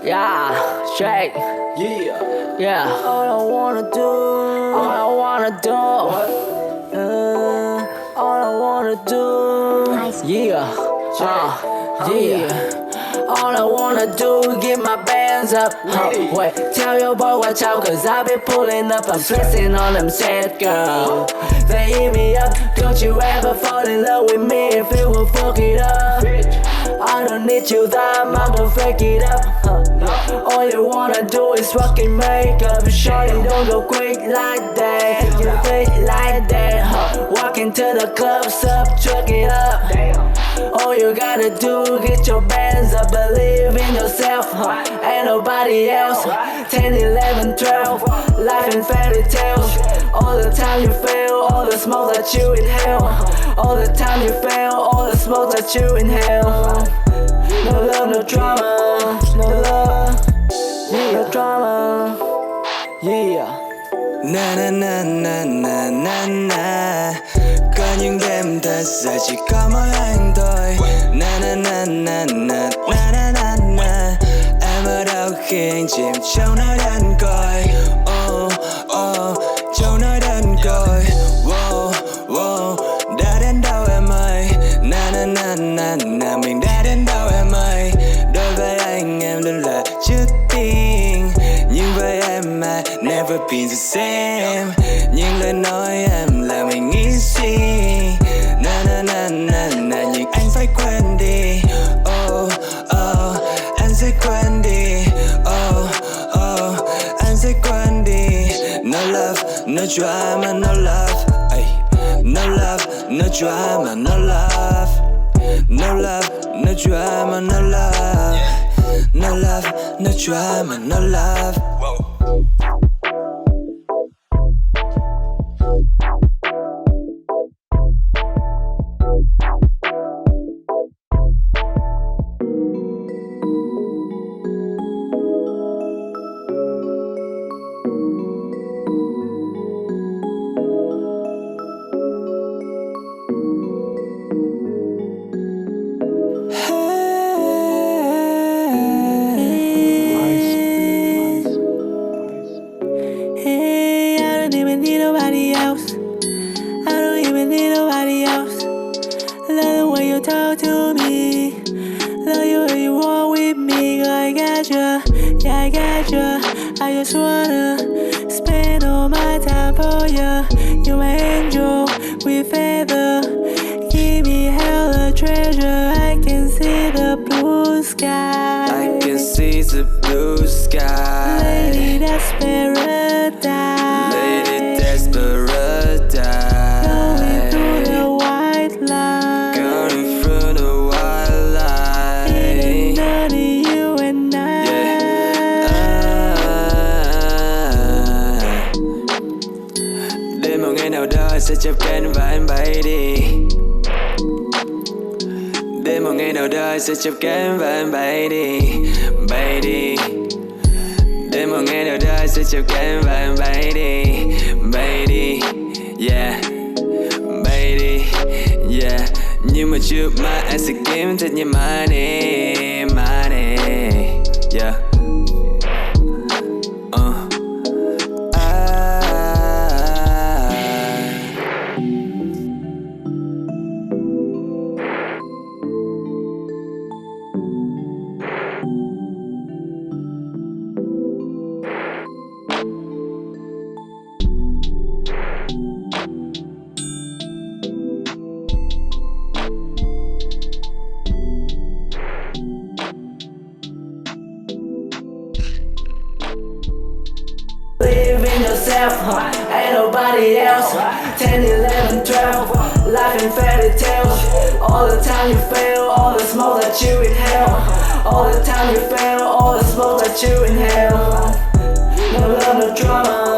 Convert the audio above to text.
Yeah, shake. Yeah. All I wanna do. All I wanna do. All I wanna do. Yeah. Yeah. All I wanna do is get my bands up. Wait, tell your boy watch out, cause I be pulling up. I'm flexing on them sad girls. They hit me up, don't you ever fall in love with me if it will fuck it up. I don't need you time, I'ma fake it up. All you wanna do is fucking make up. Shorty don't go quick like that, you fake like that. Walk into the club, sub, truck it up. All you gotta do, get your bands up, believe in yourself, ain't nobody else. 10, 11, 12, life in fairy tales. All the time you fail, all the smoke that you inhale. All the time you fail, all the smoke that you inhale. No love, no drama, no love, no drama, yeah. Na na na na na na na. Có những đêm thật sự chỉ có mỗi anh thôi. Na na na na na na na na na. Em ở đâu khi anh chìm trong nỗi đơn côi? Oh oh, trong nỗi đơn côi. Wow wow, đã đến đâu em ơi? Na na na na na, mình đã đến đâu em ơi? Đối với anh em luôn là trước tiên, nhưng với em mà never been the same. Những lời nói em làm mình nghĩ suy. Na na na na na, nhưng anh phải quên đi. Oh oh, anh sẽ quên đi. Oh oh, anh sẽ quên đi. No love, no drama, no love. Ay. No love, no drama, no love. No love, no drama, no love. No love, no drama, no love. Talk to me, love you when you walk with me, girl, I got ya, yeah, I got ya. I just wanna spend all my time for ya. You're my angel with feather, give me hella treasure. I can see the blue sky, I can see the blue sky. Lady, that's paradise. Lady, that's paradise. Going through the white line, Going through the white line. Ain't only you and I. Đến một ngày nào đó sẽ chắp cánh và anh bay đi. Đến một ngày nào đó sẽ chắp cánh và anh bay đi. Bay đi. Đến một ngày nào đó sẽ chắp cánh và anh bay đi. Bay đi. Yeah. Bay đi. Yeah. Nhưng mà trước mắt anh sẽ kiếm thật nhiều money. Money. Yeah. Believe in yourself, ain't nobody else. 10, 11, 12, life in fairy tales. All the time you fail, all the smoke that you inhale. All the time you fail, all the smoke that you inhale. No love, no drama.